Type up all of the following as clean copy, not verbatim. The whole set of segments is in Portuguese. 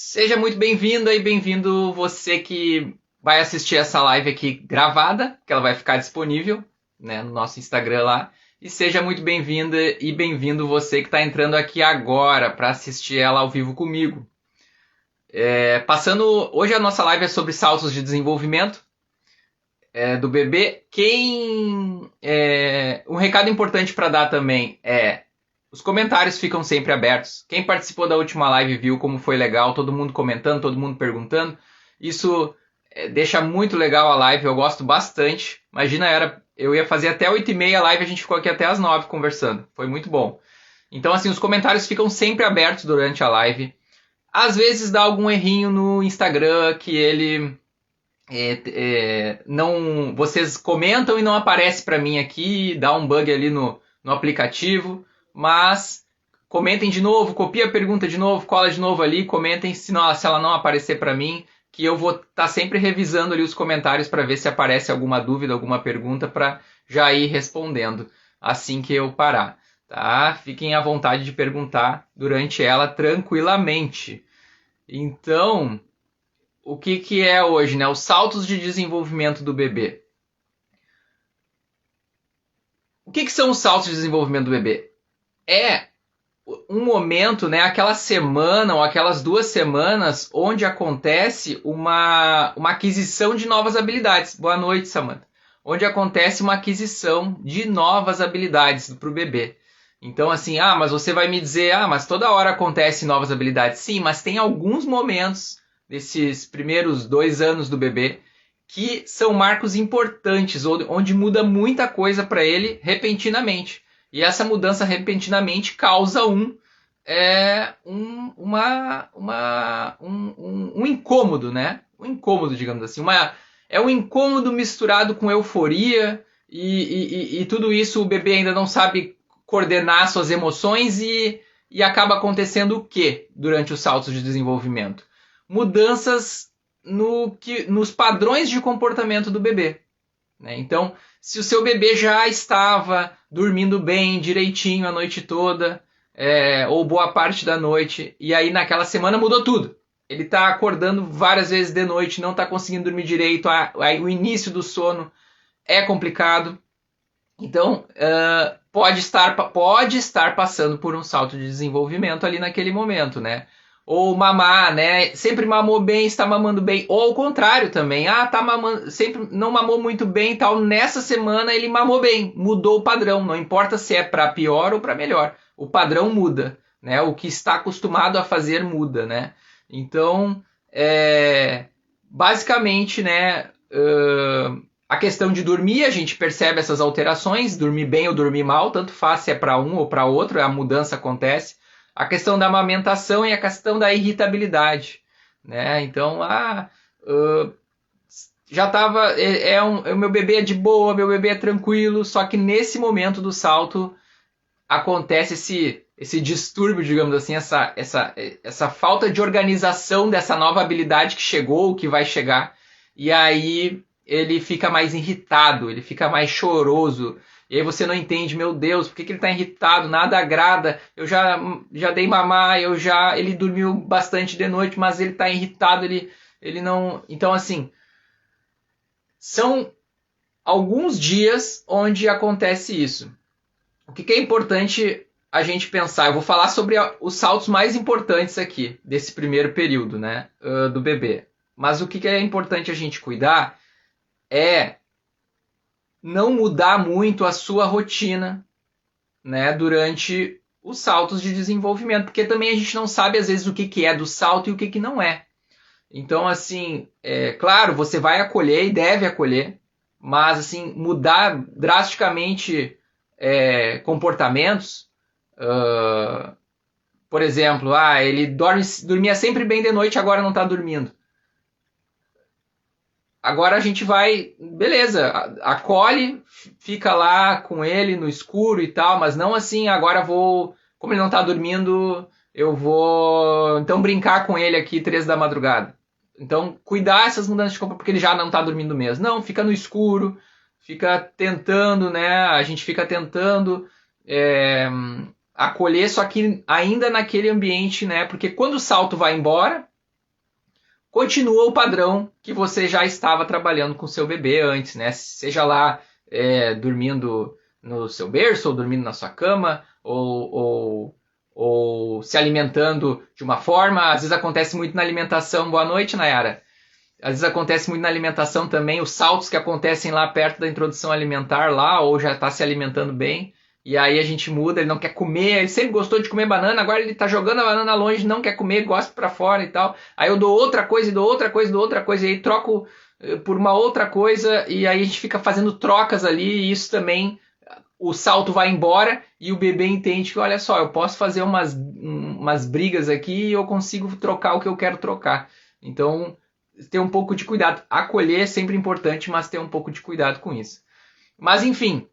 Seja muito bem-vinda e bem-vindo você que vai assistir essa live aqui gravada, que ela vai ficar disponível, né, no nosso Instagram lá. E seja muito bem-vinda e bem-vindo você que está entrando aqui agora para assistir ela ao vivo comigo. Hoje a nossa live é sobre saltos de desenvolvimento do bebê. Um recado importante para dar também é: os comentários ficam sempre abertos. Quem participou da última live viu como foi legal, todo mundo comentando, todo mundo perguntando. Isso deixa muito legal a live, eu gosto bastante. Imagina, eu ia fazer até 8h30 a live, a gente ficou aqui até as 9 conversando. Foi muito bom. Então, assim, os comentários ficam sempre abertos durante a live. Às vezes dá algum errinho no Instagram que ele não, vocês comentam e não aparece para mim aqui, dá um bug ali no aplicativo, mas comentem de novo, copia a pergunta de novo, cola de novo ali, comentem se ela não aparecer para mim, que eu vou estar sempre revisando ali os comentários para ver se aparece alguma dúvida, alguma pergunta para já ir respondendo assim que eu parar, tá? Fiquem à vontade de perguntar durante ela tranquilamente. Então, o que é hoje, né? Os saltos de desenvolvimento do bebê. O que são os saltos de desenvolvimento do bebê? É um momento, né, aquela semana ou aquelas 2 semanas onde acontece uma aquisição de novas habilidades. Boa noite, Samantha. Onde acontece uma aquisição de novas habilidades para o bebê. Então, assim, mas você vai me dizer, mas toda hora acontece novas habilidades. Sim, mas tem alguns momentos desses primeiros 2 anos do bebê que são marcos importantes, onde muda muita coisa para ele repentinamente. E essa mudança repentinamente causa um incômodo, né? Um incômodo, digamos assim. É um incômodo misturado com euforia e tudo isso o bebê ainda não sabe coordenar suas emoções e acaba acontecendo o que durante os saltos de desenvolvimento? Mudanças nos padrões de comportamento do bebê. Né? Então, se o seu bebê já estava dormindo bem, direitinho a noite toda, ou boa parte da noite, e aí naquela semana mudou tudo. Ele está acordando várias vezes de noite, não está conseguindo dormir direito, aí o início do sono é complicado. Então, pode estar passando por um salto de desenvolvimento ali naquele momento, né? Ou mamar, né? Sempre mamou bem, está mamando bem. Ou ao contrário também. Tá mamando, sempre não mamou muito bem e tal. Nessa semana ele mamou bem, mudou o padrão. Não importa se é para pior ou para melhor. O padrão muda, né? O que está acostumado a fazer muda, né? Então, basicamente, né? A questão de dormir, a gente percebe essas alterações, dormir bem ou dormir mal, tanto faz se é para um ou para outro, a mudança acontece. A questão da amamentação e a questão da irritabilidade, né? Então, já estava, o meu bebê é de boa, meu bebê é tranquilo, só que nesse momento do salto acontece esse distúrbio, digamos assim, essa falta de organização dessa nova habilidade que chegou, que vai chegar, e aí ele fica mais irritado, ele fica mais choroso, e aí você não entende, meu Deus, por que ele está irritado? Nada agrada, eu já dei mamar, ele dormiu bastante de noite, mas ele está irritado, ele não... Então, assim, são alguns dias onde acontece isso. O que é importante a gente pensar? Eu vou falar sobre os saltos mais importantes aqui, desse primeiro período, né, do bebê. Mas o que é importante a gente cuidar é não mudar muito a sua rotina, né, durante os saltos de desenvolvimento, porque também a gente não sabe às vezes o que é do salto e o que não é. Então, assim, claro, você vai acolher e deve acolher, mas assim, mudar drasticamente comportamentos, por exemplo, ele dormia sempre bem de noite, agora não está dormindo. Agora a gente vai, beleza, acolhe, fica lá com ele no escuro e tal, mas não assim, agora como ele não tá dormindo, eu vou então brincar com ele aqui 3 da madrugada. Então, cuidar essas mudanças de comportamento, porque ele já não tá dormindo mesmo. Não, fica no escuro, fica tentando, né, a gente fica tentando acolher, só que ainda naquele ambiente, né, porque quando o salto vai embora, continua o padrão que você já estava trabalhando com o seu bebê antes, né? Seja lá dormindo no seu berço, ou dormindo na sua cama, ou se alimentando de uma forma. Às vezes acontece muito na alimentação. Boa noite, Nayara. Às vezes acontece muito na alimentação também, os saltos que acontecem lá perto da introdução alimentar lá, ou já está se alimentando bem, e aí a gente muda, ele não quer comer, ele sempre gostou de comer banana, agora ele está jogando a banana longe, não quer comer, gosta para fora e tal. Aí eu dou outra coisa, e dou outra coisa, dou outra coisa, e aí troco por uma outra coisa, e aí a gente fica fazendo trocas ali, e isso também, o salto vai embora, e o bebê entende que, olha só, eu posso fazer umas brigas aqui, e eu consigo trocar o que eu quero trocar. Então, ter um pouco de cuidado. Acolher é sempre importante, mas ter um pouco de cuidado com isso. Mas, enfim,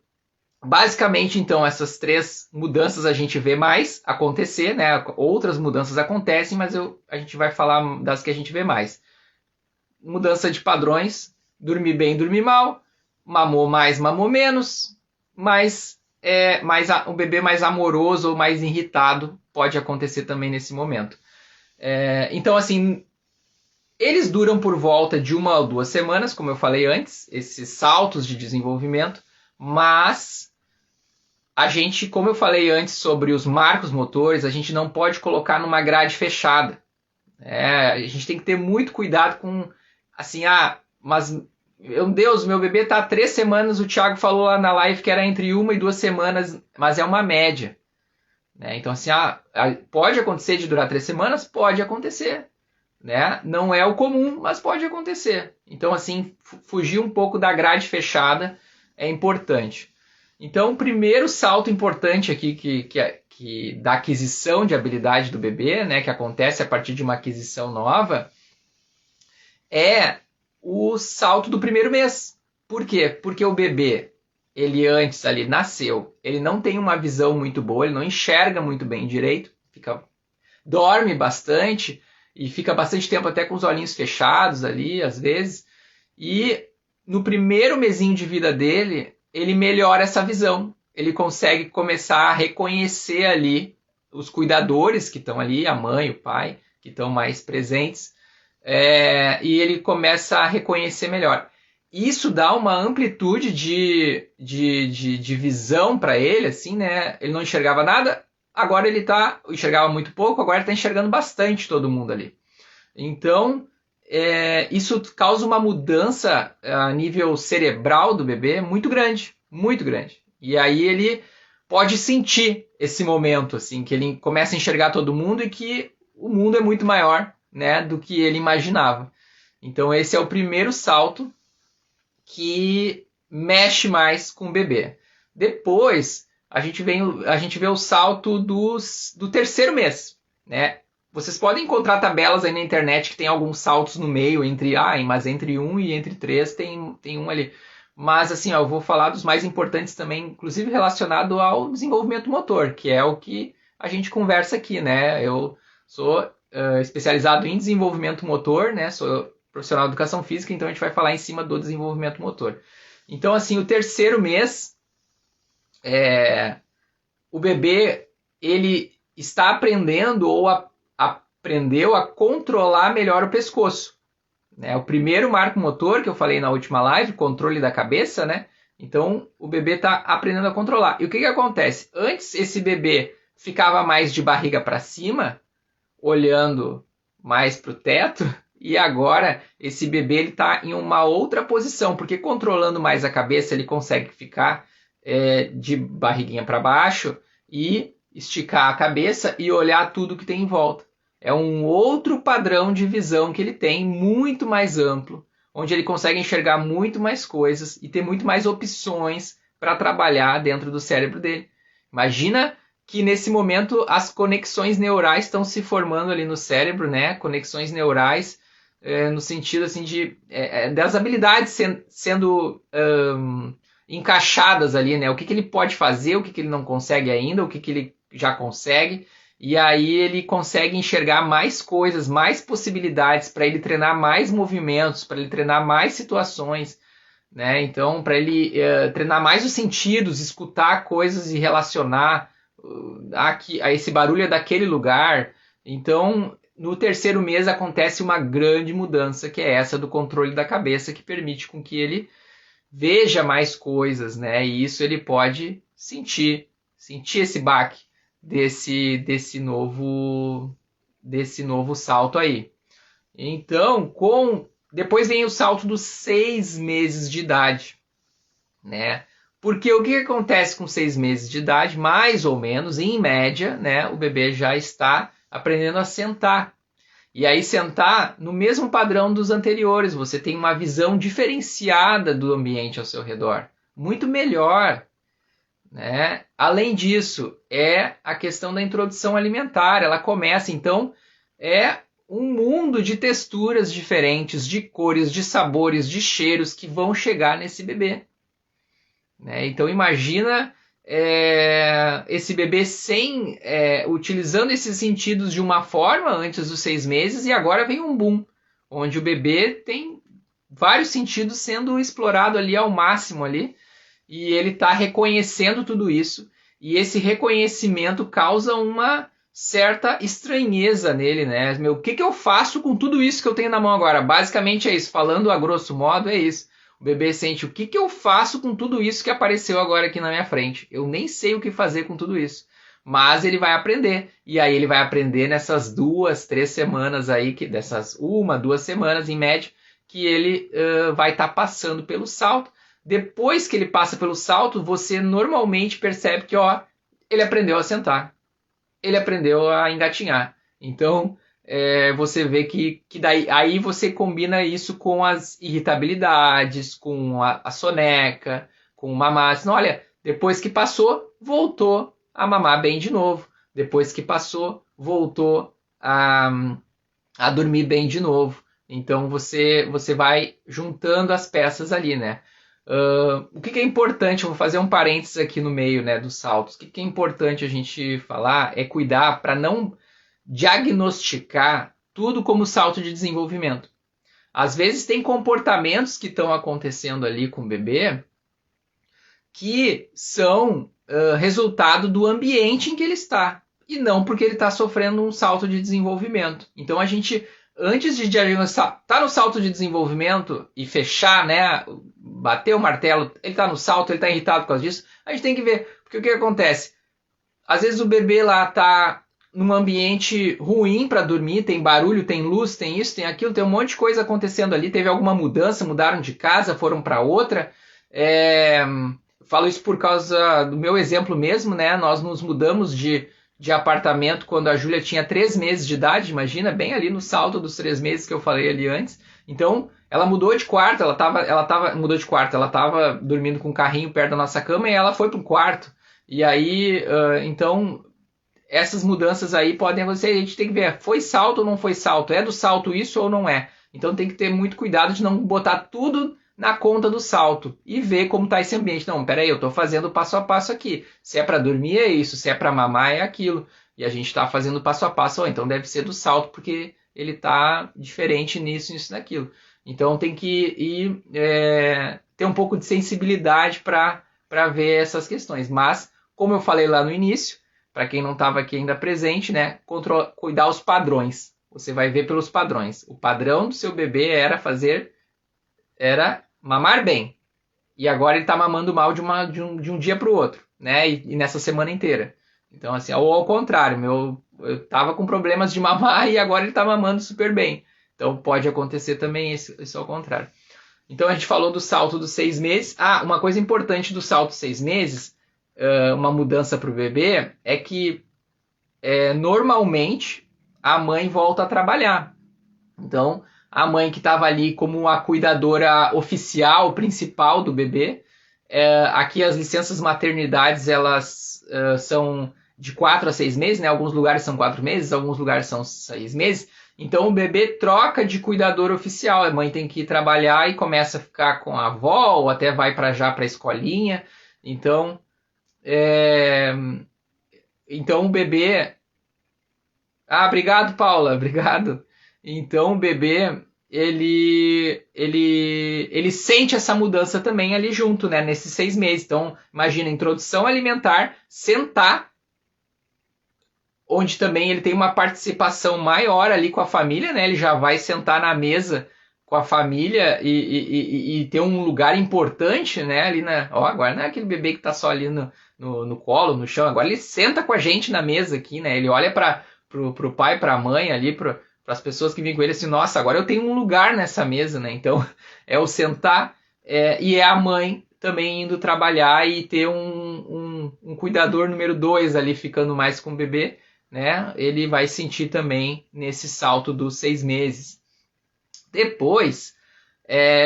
basicamente, então, essas 3 mudanças a gente vê mais acontecer, né? Outras mudanças acontecem, mas a gente vai falar das que a gente vê mais. Mudança de padrões, dormir bem, dormir mal, mamou mais, mamou menos, mas um bebê mais amoroso ou mais irritado pode acontecer também nesse momento. Então, assim, eles duram por volta de 1 ou 2 semanas, como eu falei antes, esses saltos de desenvolvimento, mas a gente, como eu falei antes sobre os marcos motores, a gente não pode colocar numa grade fechada. A gente tem que ter muito cuidado com, assim, mas, meu Deus, meu bebê está há 3 semanas, o Thiago falou lá na live que era entre 1 e 2 semanas, mas é uma média. Então, assim, pode acontecer de durar 3 semanas? Pode acontecer. Não é o comum, mas pode acontecer. Então, assim, fugir um pouco da grade fechada é importante. Então, o primeiro salto importante aqui que da aquisição de habilidade do bebê, né, que acontece a partir de uma aquisição nova, é o salto do primeiro mês. Por quê? Porque o bebê, ele antes ali nasceu, ele não tem uma visão muito boa, ele não enxerga muito bem direito, dorme bastante, e fica bastante tempo até com os olhinhos fechados ali, às vezes. E no primeiro mesinho de vida dele, ele melhora essa visão. Ele consegue começar a reconhecer ali os cuidadores que estão ali, a mãe, o pai, que estão mais presentes. E ele começa a reconhecer melhor. Isso dá uma amplitude de visão para ele, assim, né? Ele não enxergava nada, agora ele enxergava muito pouco, agora ele está enxergando bastante todo mundo ali. Então, isso causa uma mudança a nível cerebral do bebê muito grande, muito grande. E aí ele pode sentir esse momento, assim, que ele começa a enxergar todo mundo e que o mundo é muito maior, né, do que ele imaginava. Então, esse é o primeiro salto que mexe mais com o bebê. Depois, a gente vê o salto do 3º mês, né? Vocês podem encontrar tabelas aí na internet que tem alguns saltos no meio, mas entre 1 e entre 3 tem um ali. Mas assim, eu vou falar dos mais importantes também, inclusive relacionado ao desenvolvimento motor, que é o que a gente conversa aqui, né? Eu sou especializado em desenvolvimento motor, né? Sou profissional de educação física, então a gente vai falar em cima do desenvolvimento motor. Então, assim, o 3º mês, o bebê, ele está aprendendo ou aprendeu a controlar melhor o pescoço. O primeiro marco motor que eu falei na última live, controle da cabeça, né? Então, o bebê está aprendendo a controlar. E o que acontece? Antes, esse bebê ficava mais de barriga para cima, olhando mais para o teto, e agora esse bebê está em uma outra posição, porque controlando mais a cabeça, ele consegue ficar de barriguinha para baixo e esticar a cabeça e olhar tudo que tem em volta. É um outro padrão de visão que ele tem, muito mais amplo, onde ele consegue enxergar muito mais coisas e ter muito mais opções para trabalhar dentro do cérebro dele. Imagina que nesse momento as conexões neurais estão se formando ali no cérebro, né? Conexões neurais no sentido assim das habilidades sendo encaixadas ali, né? O que ele pode fazer, o que ele não consegue ainda, o que ele já consegue. E aí ele consegue enxergar mais coisas, mais possibilidades para ele treinar mais movimentos, para ele treinar mais situações, né? Então, para ele treinar mais os sentidos, escutar coisas e relacionar a esse barulho é daquele lugar. Então, no terceiro mês acontece uma grande mudança, que é essa do controle da cabeça, que permite com que ele veja mais coisas, né? E isso ele pode sentir esse baque desse novo salto aí. Então, depois vem o salto dos 6 meses de idade, né? Porque o que acontece com 6 meses de idade, mais ou menos, em média, né? O bebê já está aprendendo a sentar. E aí sentar no mesmo padrão dos anteriores, você tem uma visão diferenciada do ambiente ao seu redor, muito melhor, né? Além disso, é a questão da introdução alimentar, ela começa, então, é um mundo de texturas diferentes, de cores, de sabores, de cheiros que vão chegar nesse bebê, né? Então imagina esse bebê utilizando esses sentidos de uma forma antes dos 6 meses, e agora vem um boom, onde o bebê tem vários sentidos sendo explorado ali ao máximo ali, e ele está reconhecendo tudo isso, e esse reconhecimento causa uma certa estranheza nele, né? O que eu faço com tudo isso que eu tenho na mão agora? Basicamente é isso, falando a grosso modo é isso. O bebê sente, o que eu faço com tudo isso que apareceu agora aqui na minha frente? Eu nem sei o que fazer com tudo isso. Mas ele vai aprender. E aí ele vai aprender nessas 2, 3 semanas aí, dessas 1, 2 semanas em média, que ele vai estar passando pelo salto. Depois que ele passa pelo salto, você normalmente percebe que ele aprendeu a sentar. Ele aprendeu a engatinhar. Então, você vê que daí aí você combina isso com as irritabilidades, com a soneca, com o mamar. Assim, olha, depois que passou, voltou a mamar bem de novo. Depois que passou, voltou a dormir bem de novo. Então você vai juntando as peças ali, né? O que é importante, eu vou fazer um parênteses aqui no meio, né, dos saltos. O que é importante a gente falar é cuidar para não diagnosticar tudo como salto de desenvolvimento. Às vezes tem comportamentos que estão acontecendo ali com o bebê que são resultado do ambiente em que ele está, e não porque ele está sofrendo um salto de desenvolvimento. Então a gente, antes de diagnosticar, está no salto de desenvolvimento e fechar, né, bater o martelo, ele está no salto, ele está irritado por causa disso, a gente tem que ver, porque o que acontece? Às vezes o bebê lá está num ambiente ruim para dormir, tem barulho, tem luz, tem isso, tem aquilo, tem um monte de coisa acontecendo ali, teve alguma mudança, mudaram de casa, foram para outra. Falo isso por causa do meu exemplo mesmo, né? Nós nos mudamos de apartamento quando a Júlia tinha 3 meses de idade, imagina, bem ali no salto dos 3 meses que eu falei ali antes. Então, ela mudou de quarto, mudou de quarto, ela estava dormindo com um carrinho perto da nossa cama e ela foi para o quarto. E aí, então, essas mudanças aí podem acontecer, a gente tem que ver, foi salto ou não foi salto? É do salto isso ou não é? Então tem que ter muito cuidado de não botar tudo na conta do salto e ver como está esse ambiente. Não, peraí, eu estou fazendo passo a passo aqui. Se é para dormir é isso, se é para mamar é aquilo. E a gente está fazendo passo a passo, então deve ser do salto, porque ele está diferente nisso, naquilo. Então tem que ter um pouco de sensibilidade para ver essas questões. Mas, como eu falei lá no início, para quem não estava aqui ainda presente, né, cuidar os padrões. Você vai ver pelos padrões. O padrão do seu bebê era mamar bem. E agora ele está mamando mal de um dia para o outro, né? E nessa semana inteira. Então, assim, ou ao contrário, eu estava com problemas de mamar e agora ele está mamando super bem. Então pode acontecer também isso ao contrário. Então a gente falou do salto dos 6 meses. Uma coisa importante do salto 6 meses, uma mudança para o bebê, é que normalmente a mãe volta a trabalhar. Então, a mãe que estava ali como a cuidadora oficial, principal do bebê, aqui as licenças maternidades, elas são de 4 a 6 meses, né? Alguns lugares são 4 meses, alguns lugares são 6 meses. Então, o bebê troca de cuidador oficial. A mãe tem que ir trabalhar e começa a ficar com a avó, ou até vai para a escolinha. Então, o bebê... obrigado, Paula, obrigado. Então o bebê, ele sente essa mudança também ali junto, né, nesses 6 meses. Então imagina, introdução alimentar, sentar, onde também ele tem uma participação maior ali com a família, né? Ele já vai sentar na mesa com a família e ter um lugar importante, né? Ali na, ó, agora não é aquele bebê que tá só ali no colo, no chão. Agora ele senta com a gente na mesa aqui, né? Ele olha para pro pai, para a mãe ali, para as pessoas que vêm com ele assim, nossa, agora eu tenho um lugar nessa mesa, né? Então é o sentar e é a mãe também indo trabalhar e ter um cuidador número 2 ali ficando mais com o bebê, né? Ele vai sentir também nesse salto dos 6 meses. Depois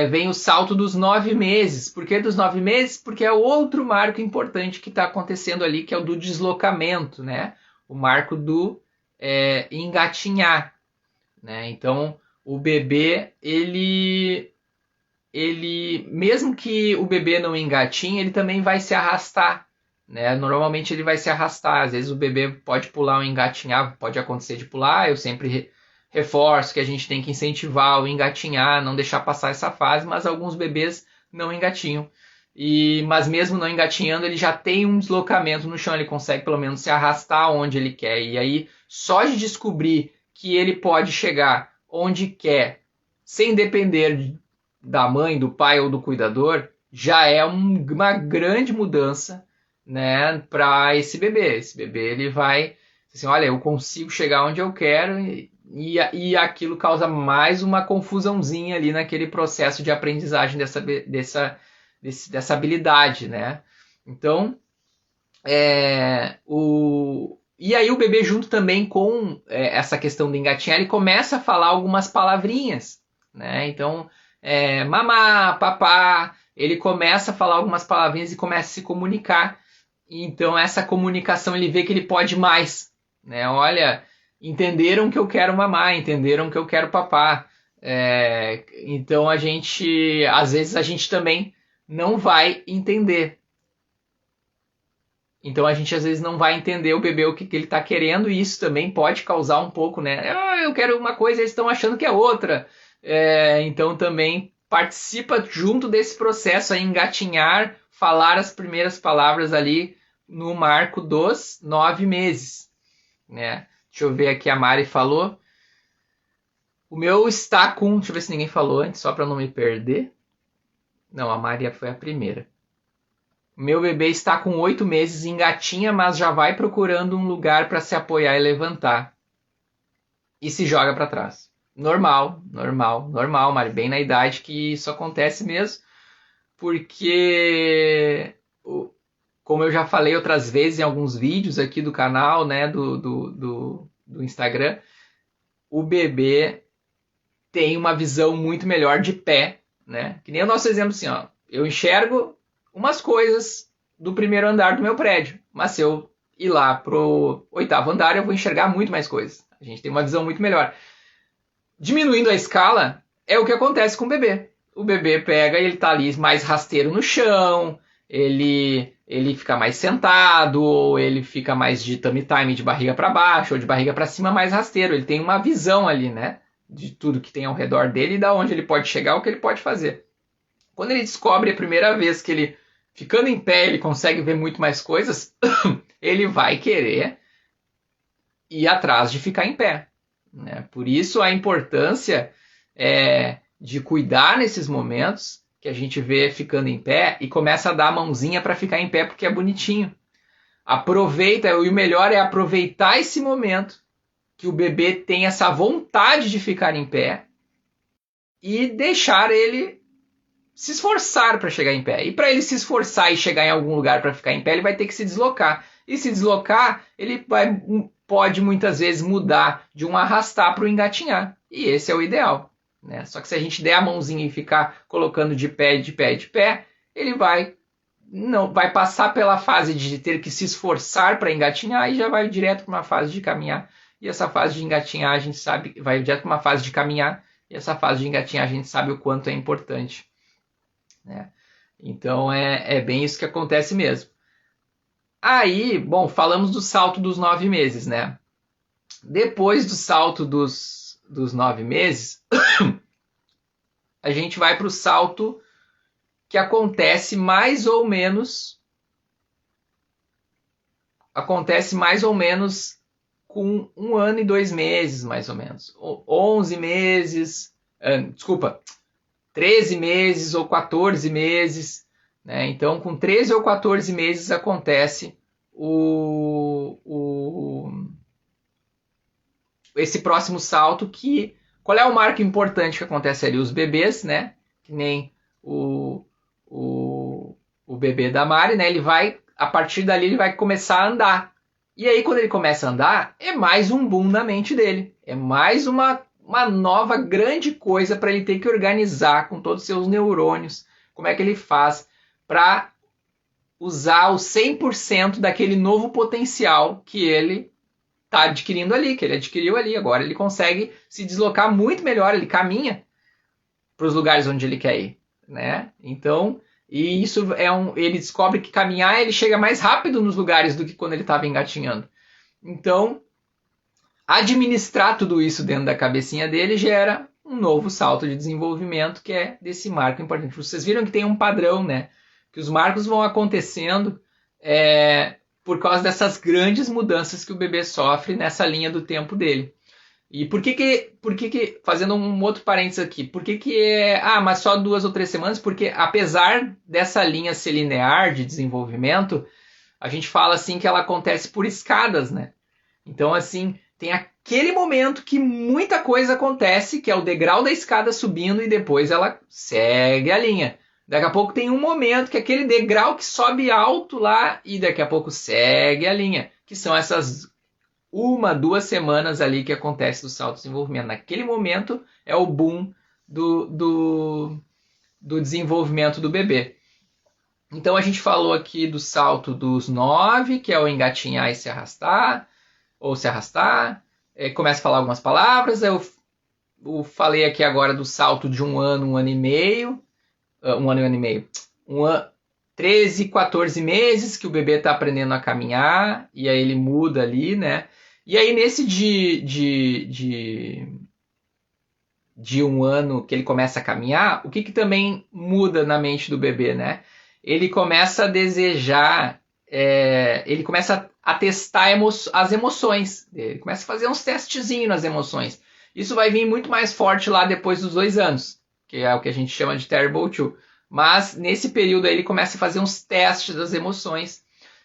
vem o salto dos 9 meses. Por que dos 9 meses? Porque é outro marco importante que está acontecendo ali, que é o do deslocamento, né? O marco do engatinhar, né? Então, o bebê, ele mesmo que o bebê não engatinhe, ele também vai se arrastar, né? Normalmente ele vai se arrastar. Às vezes o bebê pode pular ou engatinhar, pode acontecer de pular. Eu sempre reforço que a gente tem que incentivar o engatinhar, não deixar passar essa fase, mas alguns bebês não engatinham. Mas mesmo não engatinhando, ele já tem um deslocamento no chão, ele consegue pelo menos se arrastar onde ele quer. E aí, só de descobrir que ele pode chegar onde quer, sem depender da mãe, do pai ou do cuidador, já é uma grande mudança, né, para esse bebê. Esse bebê ele vai assim, olha, eu consigo chegar onde eu quero e aquilo causa mais uma confusãozinha ali naquele processo de aprendizagem dessa habilidade, né? Então, e aí o bebê junto também com essa questão do engatinhar, ele começa a falar algumas palavrinhas, né? Então, mamá, papá, ele começa a falar algumas palavrinhas e começa a se comunicar. Então, essa comunicação, ele vê que ele pode mais, né? Olha, entenderam que eu quero mamar, entenderam que eu quero papá. Então, às vezes a gente também não vai entender. Então a gente às vezes não vai entender o bebê o que ele está querendo, e isso também pode causar um pouco, né? Eu quero uma coisa, eles estão achando que é outra. Então também participa junto desse processo a engatinhar, falar as primeiras palavras ali no marco dos 9 meses, né? Deixa eu ver aqui, a Mari falou. O meu está com... Deixa eu ver se ninguém falou antes, só para não me perder. Não, a Maria foi a primeira. Meu bebê está com 8 meses, engatinha, mas já vai procurando um lugar para se apoiar e levantar. E se joga para trás. Normal, Mari. Bem na idade que isso acontece mesmo. Porque, como eu já falei outras vezes em alguns vídeos aqui do canal, né, do Instagram, o bebê tem uma visão muito melhor de pé, né? Que nem o nosso exemplo assim, ó. Eu enxergo umas coisas do primeiro andar do meu prédio, mas se eu ir lá pro 8º andar, eu vou enxergar muito mais coisas. A gente tem uma visão muito melhor. Diminuindo a escala, é o que acontece com o bebê. O bebê pega e ele tá ali mais rasteiro no chão, ele fica mais sentado, ou ele fica mais de tummy time, de barriga para baixo, ou de barriga para cima, mais rasteiro. Ele tem uma visão ali, né? De tudo que tem ao redor dele e da onde ele pode chegar, o que ele pode fazer. Quando ele descobre a primeira vez que ele, ficando em pé, ele consegue ver muito mais coisas, ele vai querer ir atrás de ficar em pé, né? Por isso a importância de cuidar nesses momentos que a gente vê ficando em pé e começa a dar a mãozinha para ficar em pé porque é bonitinho. Aproveita, e o melhor é aproveitar esse momento que o bebê tem essa vontade de ficar em pé e deixar ele se esforçar para chegar em pé. E para ele se esforçar e chegar em algum lugar para ficar em pé, ele vai ter que se deslocar. E se deslocar, ele pode muitas vezes mudar de um arrastar para o engatinhar. E esse é o ideal, né? Só que se a gente der a mãozinha e ficar colocando de pé, ele vai passar pela fase de ter que se esforçar para engatinhar e já vai direto para uma fase de caminhar. E essa fase de engatinhar, a gente sabe, vai direto para uma fase de caminhar, e essa fase de engatinhar a gente sabe o quanto é importante, né? Então é bem isso que acontece mesmo. Aí, bom, falamos do salto dos 9 meses, né? Depois do salto dos 9 meses, a gente vai para o salto que acontece mais ou menos com 1 ano e 2 meses, mais ou menos. 11 meses, 13 meses ou 14 meses. Né? Então, com 13 ou 14 meses acontece esse próximo salto, qual é o marco importante que acontece ali? Os bebês, né? Que nem o bebê da Mari, né? A partir dali, ele vai começar a andar. E aí, quando ele começa a andar, é mais um boom na mente dele. É mais uma nova grande coisa para ele ter que organizar com todos os seus neurônios. Como é que ele faz para usar o 100% daquele novo potencial que ele está adquirindo ali, que ele adquiriu ali. Agora ele consegue se deslocar muito melhor, ele caminha para os lugares onde ele quer ir, né? Então, e isso ele descobre que caminhar ele chega mais rápido nos lugares do que quando ele estava engatinhando. Então, administrar tudo isso dentro da cabecinha dele gera um novo salto de desenvolvimento, que é desse marco importante. Vocês viram que tem um padrão, né? Que os marcos vão acontecendo por causa dessas grandes mudanças que o bebê sofre nessa linha do tempo dele. E por que fazendo um outro parênteses aqui, por que mas só 2 ou 3 semanas? Porque apesar dessa linha ser linear de desenvolvimento, a gente fala assim que ela acontece por escadas, né? Então, assim, tem aquele momento que muita coisa acontece, que é o degrau da escada subindo e depois ela segue a linha. Daqui a pouco tem um momento que é aquele degrau que sobe alto lá e daqui a pouco segue a linha, que são essas 1, 2 semanas ali que acontece do salto de desenvolvimento. Naquele momento é o boom do desenvolvimento do bebê. Então a gente falou aqui do salto dos 9, que é o engatinhar e se arrastar, ou se arrastar. Começa a falar algumas palavras. Eu falei aqui agora do salto de 1 ano, 1 ano e meio. 1 ano e 1 ano e meio. 13, 14 meses que o bebê está aprendendo a caminhar, e aí ele muda ali, né? E aí nesse de 1 ano que ele começa a caminhar, o que também muda na mente do bebê, né? Ele começa a desejar, ele começa a testar as emoções, ele começa a fazer uns testezinhos nas emoções. Isso vai vir muito mais forte lá depois dos 2 anos, que é o que a gente chama de Terrible 2. Mas nesse período aí ele começa a fazer uns testes das emoções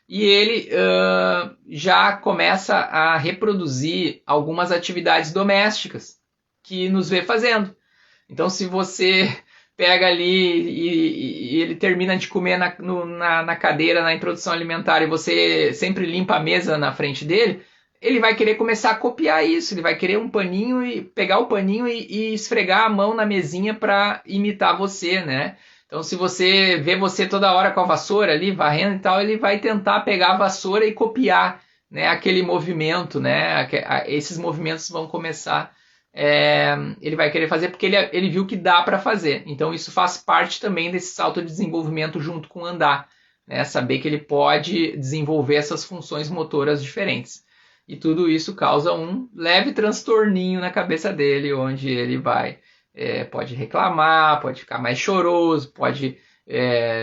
e ele já começa a reproduzir algumas atividades domésticas que nos vê fazendo. Então, se você pega ali e ele termina de comer na cadeira, na introdução alimentar, e você sempre limpa a mesa na frente dele, ele vai querer começar a copiar isso. Ele vai querer um paninho e pegar o paninho e esfregar a mão na mesinha para imitar você, né? Então, se você vê você toda hora com a vassoura ali, varrendo e tal, ele vai tentar pegar a vassoura e copiar, né, aquele movimento, né? Esses movimentos vão começar, ele vai querer fazer porque ele viu que dá para fazer. Então, isso faz parte também desse salto de desenvolvimento junto com o andar, né? Saber que ele pode desenvolver essas funções motoras diferentes. E tudo isso causa um leve transtorninho na cabeça dele, onde ele pode reclamar, pode ficar mais choroso, pode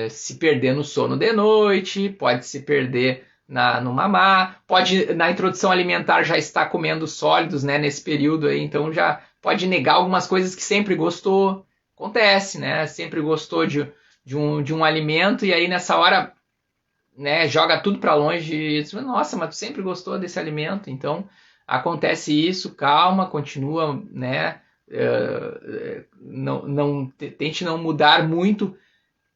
se perder no sono de noite, pode se perder no mamar, pode na introdução alimentar já estar comendo sólidos, né, nesse período aí, então já pode negar algumas coisas que sempre gostou. Acontece, né? Sempre gostou de um alimento e aí nessa hora, né, joga tudo para longe e diz, nossa, mas tu sempre gostou desse alimento. Então acontece isso, calma, continua, né? Tente não mudar muito.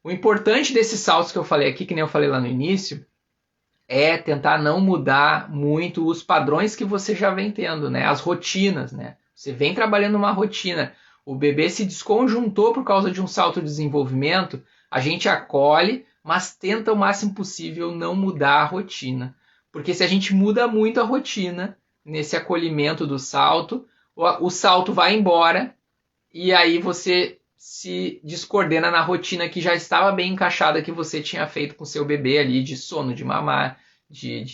O importante desses saltos que eu falei aqui, que nem eu falei lá no início, é tentar não mudar muito os padrões que você já vem tendo, né? As rotinas, né? Você vem trabalhando uma rotina, o bebê se desconjuntou por causa de um salto de desenvolvimento, a gente acolhe, mas tenta o máximo possível não mudar a rotina. Porque se a gente muda muito a rotina nesse acolhimento do salto, o salto vai embora e aí você se descoordena na rotina que já estava bem encaixada que você tinha feito com seu bebê ali, de sono, de mamar, de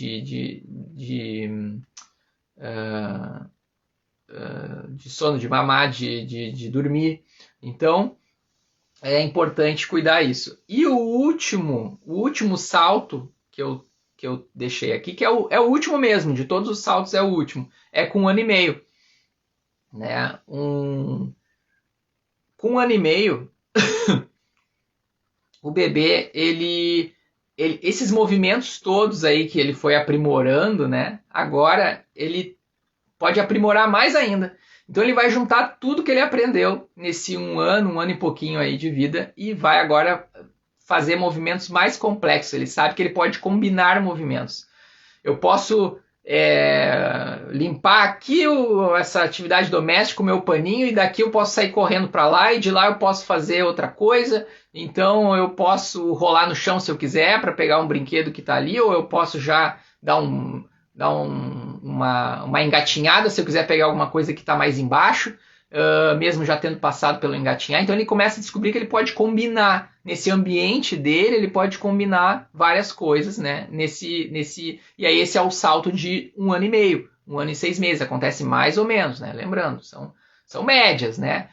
sono, de mamar, de dormir. Então, é importante cuidar isso. E o último salto que eu que eu deixei aqui, que é o último mesmo, de todos os saltos é o último, é com 1 ano e meio. Né? Com 1 ano e meio, o bebê, esses movimentos todos aí que ele foi aprimorando, né? Agora ele pode aprimorar mais ainda. Então ele vai juntar tudo que ele aprendeu nesse 1 ano e pouquinho aí de vida e vai agora fazer movimentos mais complexos. Ele sabe que ele pode combinar movimentos. Eu posso limpar aqui essa atividade doméstica com o meu paninho e daqui eu posso sair correndo para lá e de lá eu posso fazer outra coisa. Então eu posso rolar no chão se eu quiser para pegar um brinquedo que está ali, ou eu posso já dar uma engatinhada se eu quiser pegar alguma coisa que está mais embaixo, mesmo já tendo passado pelo engatinhar. Então ele começa a descobrir que ele pode combinar nesse ambiente dele, ele pode combinar várias coisas, né? E aí esse é o salto de 1 ano e meio, 1 ano e 6 meses, acontece mais ou menos, né? Lembrando, são médias, né?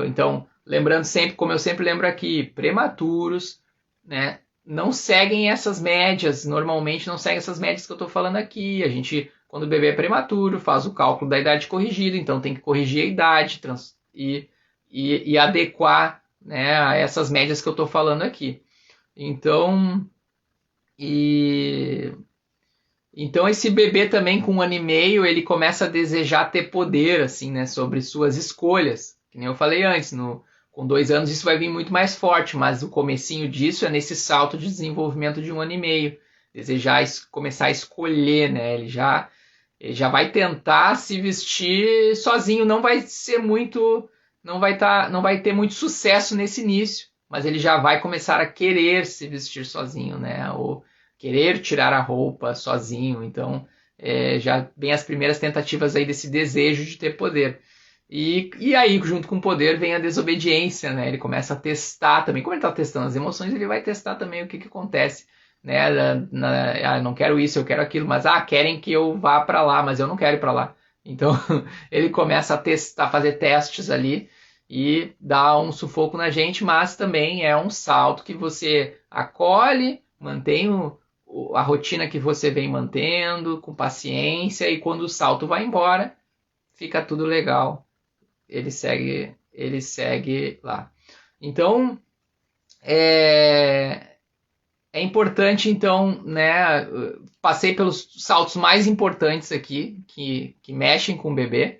Então, lembrando sempre, como eu sempre lembro aqui, prematuros, né? Não seguem essas médias, normalmente não seguem essas médias que eu estou falando aqui. A gente, quando o bebê é prematuro, faz o cálculo da idade corrigida, então tem que corrigir a idade e adequar, né, a essas médias que eu estou falando aqui. Então esse bebê também com 1 ano e meio, ele começa a desejar ter poder, assim, né, sobre suas escolhas. Que nem eu falei antes, com 2 anos isso vai vir muito mais forte, mas o comecinho disso é nesse salto de desenvolvimento de 1 ano e meio. Desejar começar a escolher, né? Ele já vai tentar se vestir sozinho, não vai ter muito sucesso nesse início, mas ele já vai começar a querer se vestir sozinho, né? Ou querer tirar a roupa sozinho. Então, já vem as primeiras tentativas aí desse desejo de ter poder. E aí, junto com o poder, vem a desobediência, né? Ele começa a testar também. Como ele está testando as emoções, ele vai testar também o que acontece, né? Não quero isso, eu quero aquilo, mas querem que eu vá para lá, mas eu não quero ir para lá. Então, ele começa a testar, fazer testes ali e dá um sufoco na gente, mas também é um salto que você acolhe, mantém a rotina que você vem mantendo, com paciência, e quando o salto vai embora, fica tudo legal. Ele segue lá. Então, é importante, então, né? Passei pelos saltos mais importantes aqui, que mexem com o bebê.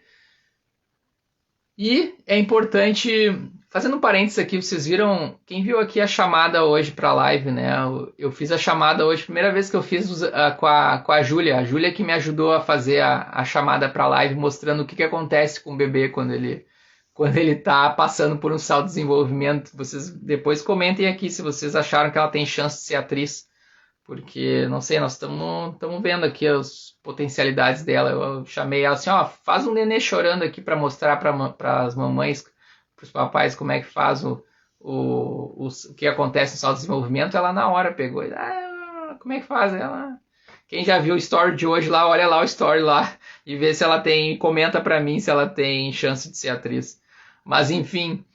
E é importante, fazendo um parênteses aqui, vocês viram, quem viu aqui a chamada hoje para a live, né? Eu fiz a chamada hoje, primeira vez que eu fiz com a Júlia. A Júlia que me ajudou a fazer a chamada para a live, mostrando o que acontece com o bebê quando ele está passando por um salto de desenvolvimento. Vocês depois comentem aqui se vocês acharam que ela tem chance de ser atriz, porque, não sei, nós estamos vendo aqui as potencialidades dela. Eu chamei ela assim, faz um nenê chorando aqui para mostrar para as mamães, para os papais, como é que faz o que acontece no salto de desenvolvimento. Ela na hora pegou, como é que faz? Quem já viu o story de hoje lá, olha lá o story lá e vê se ela comenta para mim se ela tem chance de ser atriz. Mas enfim,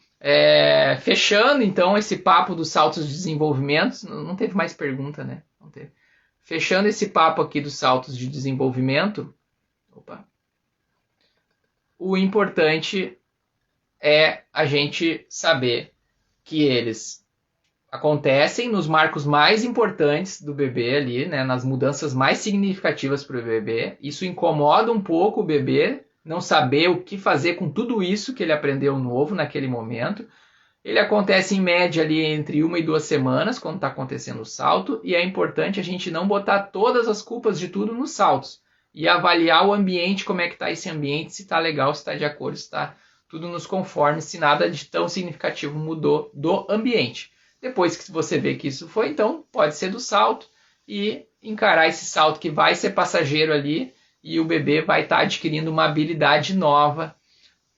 fechando então esse papo dos saltos de desenvolvimento, não teve mais pergunta, né? Não teve. Fechando esse papo aqui dos saltos de desenvolvimento, o importante é a gente saber que eles acontecem nos marcos mais importantes do bebê ali, né? Nas mudanças mais significativas para o bebê. Isso incomoda um pouco o bebê, não saber o que fazer com tudo isso que ele aprendeu novo naquele momento. Ele acontece em média ali entre 1 e 2 semanas, quando está acontecendo o salto, e é importante a gente não botar todas as culpas de tudo nos saltos, e avaliar o ambiente, como é que está esse ambiente, se está legal, se está de acordo, se está tudo nos conformes, se nada de tão significativo mudou do ambiente. Depois que você vê que isso foi, então pode ser do salto, e encarar esse salto que vai ser passageiro ali, e o bebê vai estar adquirindo uma habilidade nova,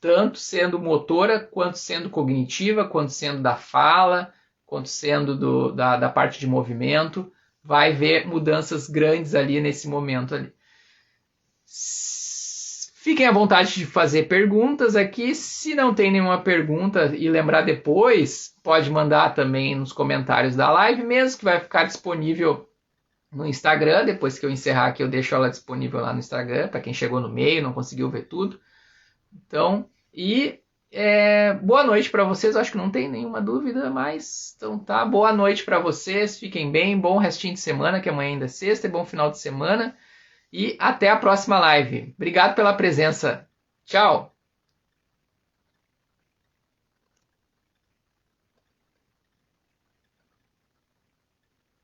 tanto sendo motora, quanto sendo cognitiva, quanto sendo da fala, quanto sendo da parte de movimento. Vai ver mudanças grandes ali nesse momento ali. Fiquem à vontade de fazer perguntas aqui. Se não tem nenhuma pergunta e lembrar depois, pode mandar também nos comentários da live mesmo, que vai ficar disponível no Instagram. Depois que eu encerrar aqui, eu deixo ela disponível lá no Instagram, para quem chegou no meio, não conseguiu ver tudo. Então, boa noite para vocês. Eu acho que não tem nenhuma dúvida, mas então tá. Boa noite para vocês. Fiquem bem. Bom restinho de semana, que amanhã ainda é sexta. E bom final de semana. E até a próxima live. Obrigado pela presença. Tchau.